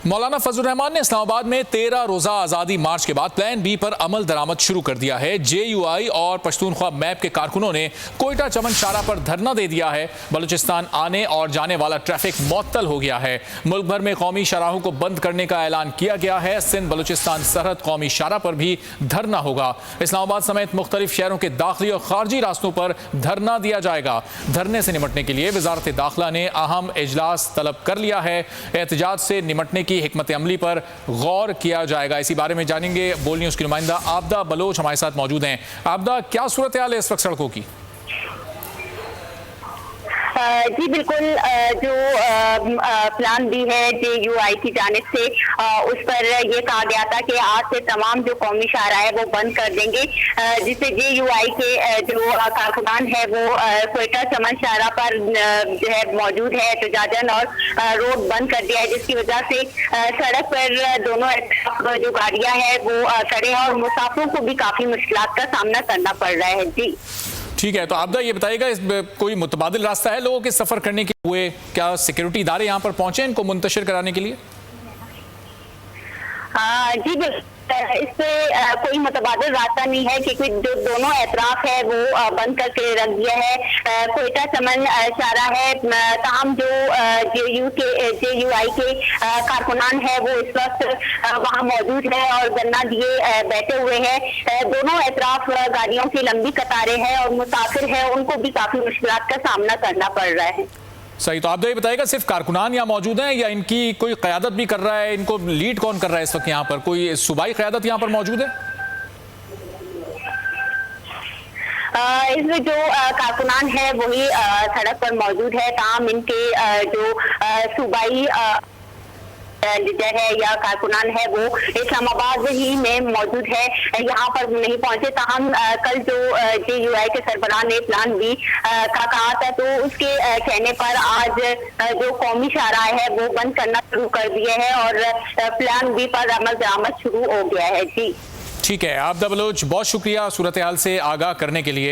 मौलाना फजल रहमान ने इस्लामाबाद में 13 रोजा आज़ादी मार्च के बाद प्लान बी पर अमल दरामद शुरू कर दिया है। JUI और पश्तूनख्वा मैप के कारकुनों ने कोयटा चमन शाहरा पर धरना दे दिया है। बलूचिस्तान आने और जाने वाला ट्रैफिक मुअत्तल हो गया है। मुल्क भर में कौमी शाहराहों को बंद करने का ऐलान किया गया है। सिंध बलूचिस्तान सरहद कौमी शाहरा पर भी धरना होगा। इस्लामाबाद समेत मुख्तलिफ शहरों के दाखिली और खारजी रास्तों पर धरना दिया जाएगा। धरने से निमटने के लिए वजारत दाखिला ने अहम इजलास तलब कर लिया है। एहतजाज से निमटने की हिकमत अमली पर गौर किया जाएगा। इसी बारे में जानेंगे बोल न्यूज की नुमाइंदा आबदा बलोच हमारे साथ मौजूद हैं। आबदा, क्या सूरत हाल है इस वक्त सड़कों की? जी बिल्कुल, जो प्लान भी है JUI की जानिब से उस पर ये कहा गया था कि आज से तमाम जो कौमी शाहरा है वो बंद कर देंगे, जिससे JUI के जो कारकुनान है वो कोयटा चमन शाहरा पर जो है मौजूद है एहतजाजन और रोड बंद कर दिया है, जिसकी वजह से सड़क पर दोनों जो गाड़ियां हैं वो खड़े हैं और मुसाफिरों को भी काफी मुश्किलात का सामना करना पड़ रहा है। जी ठीक है, तो आपदा ये बताइएगा, कोई मुतबादिल रास्ता है लोगों के सफर करने के हुए? क्या सिक्योरिटी इदारे यहाँ पर पहुंचे इनको मुंतशिर कराने के लिए? जी बिल्कुल, इस पे कोई मुतबादिल रास्ता नहीं है क्योंकि जो दोनों एतराफ है वो बंद करके रख दिया है। कोयटा चमन शाहरा है, तमाम जो JUI के कारकुनान है वो इस वक्त वहाँ मौजूद है और धरना दिए बैठे हुए हैं। दोनों एतराफ गाड़ियों की लंबी कतारें हैं और मुसाफिर है उनको भी काफी मुश्किलात का सामना करना पड़ रहा है। सही, तो आप ये बताइएगा, सिर्फ कारकुनान यहाँ मौजूद हैं या इनकी कोई क़यादत भी कर रहा है? इनको लीड कौन कर रहा है इस वक्त यहाँ पर? कोई सूबाई क़यादत यहाँ पर मौजूद है? इसमें जो कारकुनान है वही सड़क पर मौजूद है। तमाम इनके जो सूबाई लीडर है या कारकुनान है वो इस्लामाबाद ही में मौजूद है, यहाँ पर नहीं पहुंचे। ताहम कल जो JUI के सरबराह ने प्लान बी का कहा था, तो उसके कहने पर आज जो कौमी शाहरा है वो बंद करना शुरू कर दिए हैं और प्लान बी पर अमल दरामद शुरू हो गया है। जी ठीक है, आबदा बलोच, बहुत शुक्रिया सूरत हाल से आगाह करने के लिए।